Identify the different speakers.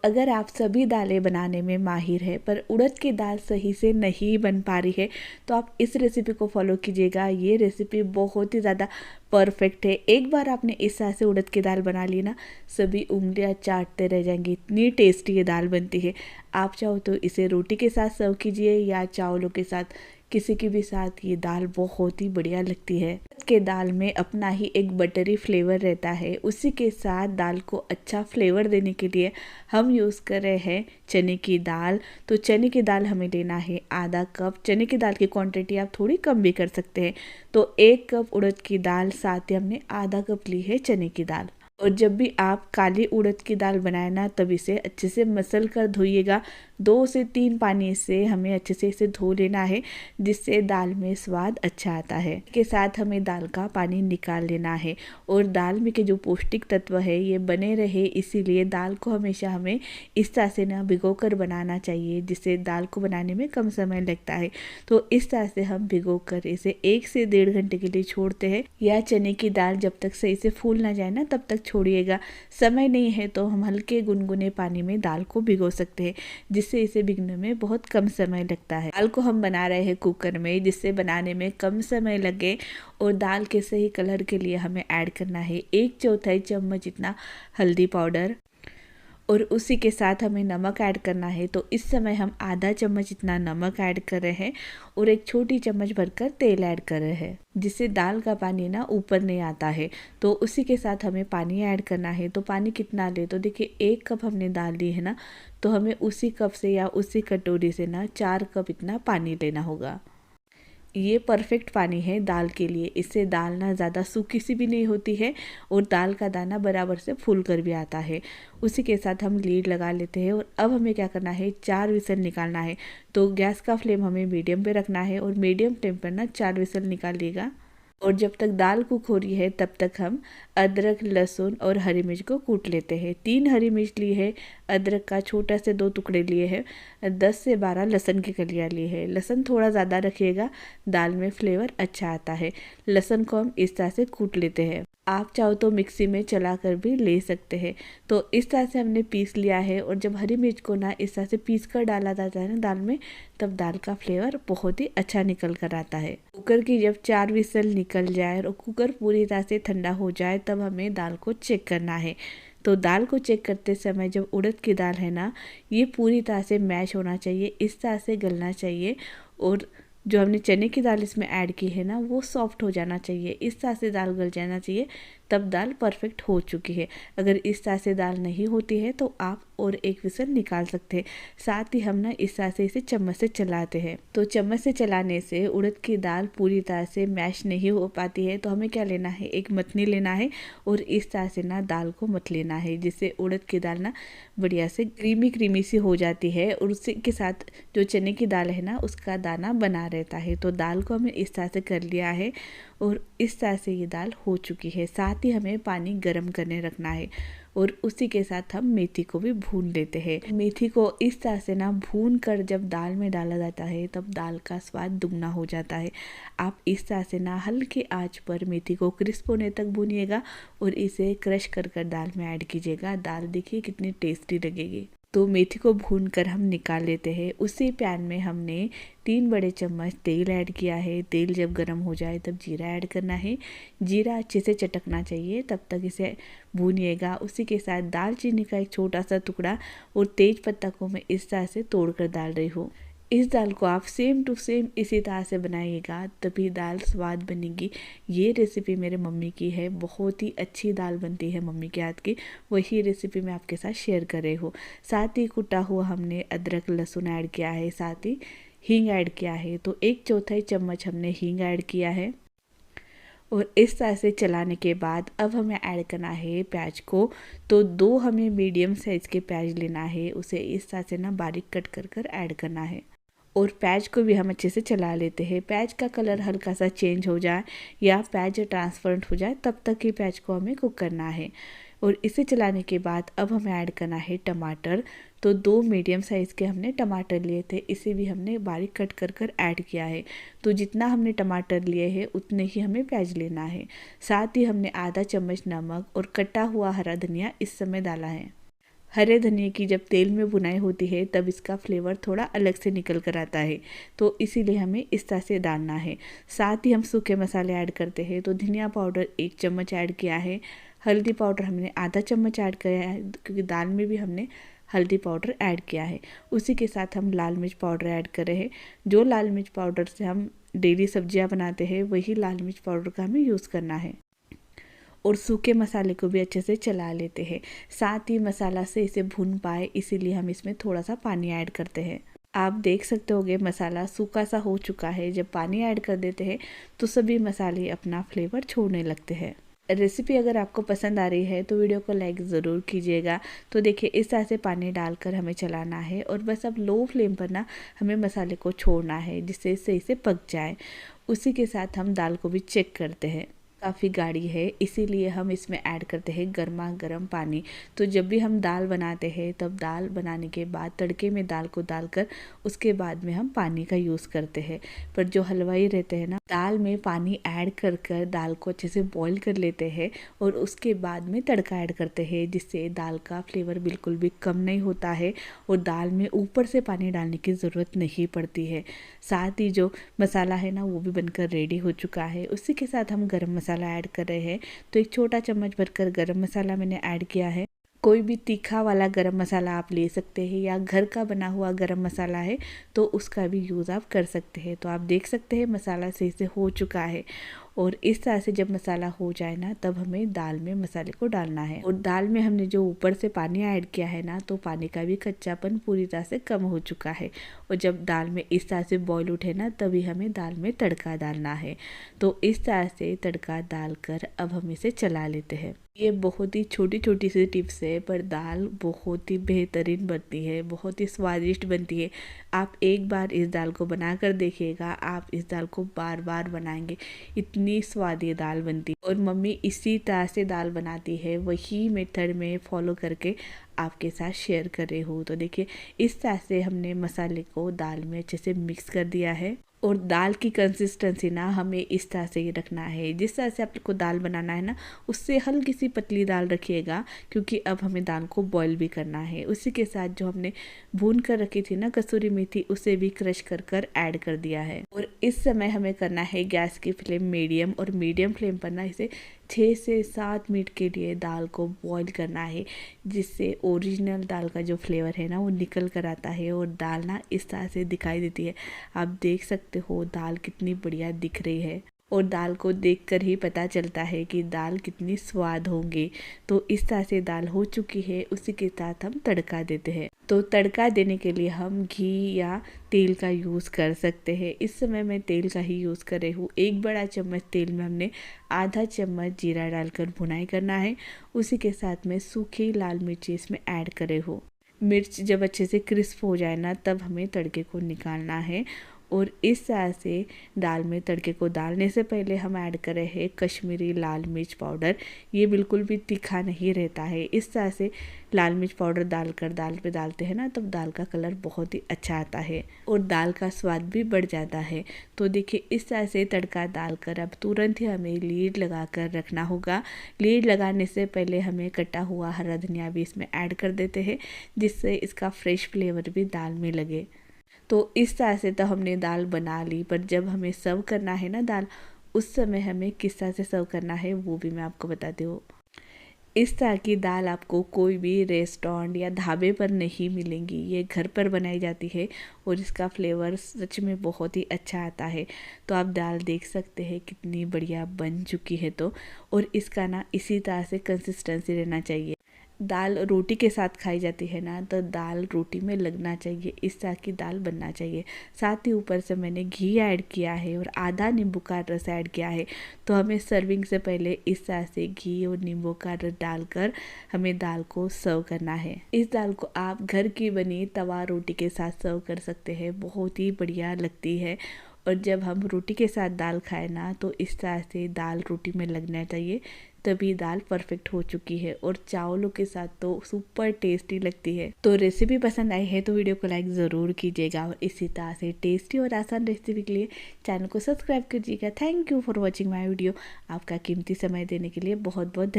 Speaker 1: अगर आप सभी दालें बनाने में माहिर हैं पर उड़द की दाल सही से नहीं बन पा रही है तो आप इस रेसिपी को फॉलो कीजिएगा। ये रेसिपी बहुत ही ज़्यादा परफेक्ट है। एक बार आपने इस तरह से उड़द की दाल बना ली ना, सभी उंगलियां चाटते रह जाएंगी, इतनी टेस्टी ये दाल बनती है। आप चाहो तो इसे रोटी के साथ सर्व कीजिए या चावलों के साथ, किसी के भी साथ ये दाल बहुत ही बढ़िया लगती है। के दाल में अपना ही एक बटरी फ्लेवर रहता है। उसी के साथ दाल को अच्छा फ्लेवर देने के लिए हम यूज़ कर रहे हैं चने की दाल। तो चने की दाल हमें लेना है आधा कप। चने की दाल की क्वांटिटी आप थोड़ी कम भी कर सकते हैं। तो 1 कप उड़द की दाल, साथ ही हमने आधा कप ली है चने की दाल। और जब भी आप काली उड़द की दाल बनाए ना, तब इसे अच्छे से मसल कर धोइएगा। 2 से 3 पानी से हमें अच्छे से इसे धो लेना है, जिससे दाल में स्वाद अच्छा आता है। के साथ हमें दाल का पानी निकाल लेना है। और दाल में के जो पौष्टिक तत्व है ये बने रहे, इसीलिए दाल को हमेशा हमें इस तरह से ना भिगो कर बनाना चाहिए, जिससे दाल को बनाने में कम समय लगता है। तो इस तरह से हम भिगो कर इसे 1 से 1.5 घंटे के लिए छोड़ते हैं। या चने की दाल जब तक सही से फूल ना जाए ना, तब तक छोड़िएगा। समय नहीं है तो हम हल्के गुनगुने पानी में दाल को भिगो सकते हैं, जिससे इसे भिगने में बहुत कम समय लगता है। दाल को हम बना रहे हैं कुकर में, जिससे बनाने में कम समय लगे। और दाल के सही कलर के लिए हमें ऐड करना है 1/4 चम्मच इतना हल्दी पाउडर। और उसी के साथ हमें नमक ऐड करना है। तो इस समय हम आधा चम्मच इतना नमक ऐड कर रहे हैं और 1 छोटी चम्मच भरकर तेल ऐड कर रहे हैं, जिससे दाल का पानी ना ऊपर नहीं आता है। तो उसी के साथ हमें पानी ऐड करना है। तो पानी कितना ले, तो देखिए 1 कप हमने दाल ली है ना, तो हमें उसी कप से या उसी कटोरी से ना 4 कप इतना पानी लेना होगा। ये परफेक्ट पानी है दाल के लिए। इससे दाल ना ज़्यादा सूखी सी भी नहीं होती है और दाल का दाना बराबर से फूल कर भी आता है। उसी के साथ हम लीड लगा लेते हैं। और अब हमें क्या करना है, 4 विसल निकालना है। तो गैस का फ्लेम हमें मीडियम पे रखना है और मीडियम फ्लेम पर ना 4 विसल निकालिएगा। और जब तक दाल कुक हो रही है तब तक हम अदरक, लहसुन और हरी मिर्च को कूट लेते हैं। 3 हरी मिर्च ली है, अदरक का छोटा से 2 टुकड़े लिए हैं, 10 से 12 लहसुन की कलियाँ ली है। लहसुन थोड़ा ज़्यादा रखिएगा, दाल में फ्लेवर अच्छा आता है। लहसुन को हम इस तरह से कूट लेते हैं। आप चाहो तो मिक्सी में चला कर भी ले सकते हैं। तो इस तरह से हमने पीस लिया है। और जब हरी मिर्च को ना इस तरह से पीस कर डाला जाता है ना दाल में, तब दाल का फ्लेवर बहुत ही अच्छा निकल कर आता है। कुकर की जब 4 विसल निकल जाए और कुकर पूरी तरह से ठंडा हो जाए, तब हमें दाल को चेक करना है। तो दाल को चेक करते समय जब उड़द की दाल है ना, ये पूरी तरह से मैश होना चाहिए, इस तरह से गलना चाहिए। और जो हमने चने की दाल इसमें ऐड की है ना, वो सॉफ्ट हो जाना चाहिए, इस तरह से दाल गल जाना चाहिए, तब दाल परफेक्ट हो चुकी है। अगर इस तरह से दाल नहीं होती है तो आप और 1 विसल निकाल सकते हैं। साथ ही हम ना इस तरह से इसे चम्मच से चलाते हैं। तो चम्मच से चलाने से उड़द की दाल पूरी तरह से मैश नहीं हो पाती है। तो हमें क्या लेना है, एक मथनी लेना है और इस तरह से ना दाल को मथ लेना है, जिससे उड़द की दाल ना बढ़िया से क्रीमी क्रीमी सी हो जाती है। और उसी के साथ जो चने की दाल है ना, उसका दाना बना रहता है। तो दाल को हमें इस तरह से कर लिया है और इस तरह से ये दाल हो चुकी है। साथ ही हमें पानी गर्म करने रखना है और उसी के साथ हम मेथी को भी भून लेते हैं। मेथी को इस तरह से ना भून कर जब दाल में डाला जाता है, तब दाल का स्वाद दुगना हो जाता है। आप इस तरह से ना हल्की आंच पर मेथी को क्रिस्प होने तक भूनिएगा और इसे क्रश कर कर दाल में ऐड कीजिएगा। दाल देखिए कितनी टेस्टी लगेगी। तो मेथी को भूनकर हम निकाल लेते हैं। उसी पैन में हमने 3 बड़े चम्मच तेल ऐड किया है। तेल जब गर्म हो जाए तब जीरा ऐड करना है। जीरा अच्छे से चटकना चाहिए, तब तक इसे भूनिएगा। उसी के साथ दालचीनी का एक छोटा सा टुकड़ा और तेज पत्ता को मैं इस तरह से तोड़ कर डाल रही हूँ। इस दाल को आप सेम टू सेम इसी तरह से बनाइएगा, तभी दाल स्वाद बनेगी। ये रेसिपी मेरे मम्मी की है, बहुत ही अच्छी दाल बनती है मम्मी के हाथ की। वही रेसिपी मैं आपके साथ शेयर कर रही हूँ। साथ ही कुटा हुआ हमने अदरक लहसुन ऐड किया है, साथ ही हींग ऐड किया है। तो 1/4 चम्मच हमने हींग ऐड किया है। और इस तरह से चलाने के बाद अब हमें ऐड करना है प्याज को। तो 2 हमें मीडियम साइज़ के प्याज लेना है, उसे इस तरह से ना बारीक कट कर कर ऐड करना है। और प्याज को भी हम अच्छे से चला लेते हैं। प्याज का कलर हल्का सा चेंज हो जाए या प्याज ट्रांसपेरेंट हो जाए, तब तक ही प्याज को हमें कुक करना है। और इसे चलाने के बाद अब हमें ऐड करना है टमाटर। तो 2 मीडियम साइज़ के हमने टमाटर लिए थे, इसे भी हमने बारीक कट कर कर ऐड किया है। तो जितना हमने टमाटर लिए हैं उतने ही हमें प्याज लेना है। साथ ही हमने आधा चम्मच नमक और कटा हुआ हरा धनिया इस समय डाला है। हरे धनिए की जब तेल में भुनाई होती है तब इसका फ्लेवर थोड़ा अलग से निकल कर आता है, तो इसीलिए हमें इस तरह से डालना है। साथ ही हम सूखे मसाले ऐड करते हैं, तो धनिया पाउडर 1 चम्मच ऐड किया है, हल्दी पाउडर हमने आधा चम्मच ऐड किया है क्योंकि दाल में भी हमने हल्दी पाउडर ऐड किया है। उसी के साथ हम लाल मिर्च पाउडर ऐड कर रहे हैं। जो लाल मिर्च पाउडर से हम डेली सब्जियां बनाते हैं वही लाल मिर्च पाउडर का हमें यूज़ करना है। और सूखे मसाले को भी अच्छे से चला लेते हैं। साथ ही मसाला से इसे भून पाए इसीलिए हम इसमें थोड़ा सा पानी ऐड करते हैं। आप देख सकते होगे मसाला सूखा सा हो चुका है। जब पानी ऐड कर देते हैं तो सभी मसाले अपना फ्लेवर छोड़ने लगते हैं। रेसिपी अगर आपको पसंद आ रही है तो वीडियो को लाइक ज़रूर कीजिएगा। तो देखिए इस तरह से पानी डालकर हमें चलाना है और बस अब लो फ्लेम पर ना हमें मसाले को छोड़ना है जिससे सही से पक जाए। उसी के साथ हम दाल को भी चेक करते हैं। काफ़ी गाढ़ी है इसीलिए हम इसमें ऐड करते हैं गर्मा गर्म पानी। तो जब भी हम दाल बनाते हैं तब दाल बनाने के बाद तड़के में दाल को डालकर उसके बाद में हम पानी का यूज़ करते हैं। पर जो हलवाई रहते हैं ना, दाल में पानी ऐड कर कर दाल को अच्छे से बॉईल कर लेते हैं और उसके बाद में तड़का ऐड करते हैं, जिससे दाल का फ्लेवर बिल्कुल भी कम नहीं होता है और दाल में ऊपर से पानी डालने की ज़रूरत नहीं पड़ती है। साथ ही जो मसाला है ना वो भी बनकर रेडी हो चुका है। उसी के साथ हम गरम मसाला ऐड कर रहे हैं। तो 1 छोटा चम्मच भरकर गरम मसाला मैंने ऐड किया है। कोई भी तीखा वाला गरम मसाला आप ले सकते हैं या घर का बना हुआ गरम मसाला है तो उसका भी यूज़ आप कर सकते हैं। तो आप देख सकते हैं मसाला सही से हो चुका है और इस तरह से जब मसाला हो जाए ना तब हमें दाल में मसाले को डालना है। और दाल में हमने जो ऊपर से पानी ऐड किया है ना, तो पानी का भी कच्चापन पूरी तरह से कम हो चुका है। और जब दाल में इस तरह से बॉईल उठे ना तभी हमें दाल में तड़का डालना है। तो इस तरह से तड़का डालकर अब हम इसे चला लेते हैं। ये बहुत ही छोटी छोटी सी टिप्स है पर दाल बहुत ही बेहतरीन बनती है, बहुत ही स्वादिष्ट बनती है। आप एक बार इस दाल को बना कर देखिएगा, आप इस दाल को बार बार बनाएंगे, इतनी स्वादिष्ट दाल बनती है। और मम्मी इसी तरह से दाल बनाती है, वही मेथड में फॉलो करके आपके साथ शेयर कर रही हूँ। तो देखिए इस तरह से हमने मसाले को दाल में अच्छे से मिक्स कर दिया है। और दाल की कंसिस्टेंसी ना हमें इस तरह से ही रखना है, जिस तरह से आपको दाल बनाना है ना उससे हल्की सी पतली दाल रखिएगा, क्योंकि अब हमें दाल को बॉईल भी करना है। उसी के साथ जो हमने भून कर रखी थी ना कसूरी मेथी, उसे भी क्रश कर कर ऐड कर दिया है। और इस समय हमें करना है गैस की फ्लेम मीडियम, और मीडियम फ्लेम पर ना इसे 6 से 7 मिनट के लिए दाल को बॉईल करना है, जिससे ओरिजिनल दाल का जो फ्लेवर है ना वो निकल कर आता है और दाल ना इस तरह से दिखाई देती है। आप देख सकते हो दाल कितनी बढ़िया दिख रही है और दाल को देखकर ही पता चलता है कि दाल कितनी स्वाद होंगी। तो इस तरह से दाल हो चुकी है। उसी के साथ हम तड़का देते हैं। तो तड़का देने के लिए हम घी या तेल का यूज़ कर सकते हैं। इस समय मैं तेल का ही यूज़ कर रही हूँ। 1 बड़ा चम्मच तेल में हमने आधा चम्मच जीरा डालकर भुनाई करना है। उसी के साथ में सूखी लाल मिर्ची इसमें ऐड करे हो। मिर्च जब अच्छे से क्रिस्प हो जाए ना तब हमें तड़के को निकालना है। और इस तरह से दाल में तड़के को डालने से पहले हम ऐड कर रहे हैं कश्मीरी लाल मिर्च पाउडर। ये बिल्कुल भी तीखा नहीं रहता है। इस तरह से लाल मिर्च पाउडर डालकर दाल पे डालते हैं ना तब दाल का कलर बहुत ही अच्छा आता है और दाल का स्वाद भी बढ़ जाता है। तो देखिए इस तरह से तड़का डालकर अब तुरंत ही हमें लीड लगा कर रखना होगा। लीड लगाने से पहले हमें कटा हुआ हरा धनिया भी इसमें ऐड कर देते हैं, जिससे इसका फ्रेश फ्लेवर भी दाल में लगे। तो इस तरह से तो हमने दाल बना ली, पर जब हमें सर्व करना है ना दाल, उस समय हमें किस तरह से सर्व करना है वो भी मैं आपको बताती हूँ। इस तरह की दाल आपको कोई भी रेस्टोरेंट या ढाबे पर नहीं मिलेंगी। ये घर पर बनाई जाती है और इसका फ्लेवर सच में बहुत ही अच्छा आता है। तो आप दाल देख सकते हैं कितनी बढ़िया बन चुकी है। तो और इसका ना इसी तरह से कंसिस्टेंसी रहना चाहिए। दाल रोटी के साथ खाई जाती है ना, तो दाल रोटी में लगना चाहिए, इस तरह की दाल बनना चाहिए। साथ ही ऊपर से मैंने घी ऐड किया है और आधा नींबू का रस ऐड किया है। तो हमें सर्विंग से पहले इस तरह से घी और नींबू का रस डालकर हमें दाल को सर्व करना है। इस दाल को आप घर की बनी तवा रोटी के साथ सर्व कर सकते हैं, बहुत ही बढ़िया लगती है। और जब हम रोटी के साथ दाल खाएं ना, तो इस तरह से दाल रोटी में लगना चाहिए, तभी दाल परफेक्ट हो चुकी है। और चावलों के साथ तो सुपर टेस्टी लगती है। तो रेसिपी पसंद आई है तो वीडियो को लाइक ज़रूर कीजिएगा और इसी तरह से टेस्टी और आसान रेसिपी के लिए चैनल को सब्सक्राइब कीजिएगा। Thank you for watching my video. आपका कीमती समय देने के लिए बहुत बहुत धन्यवाद।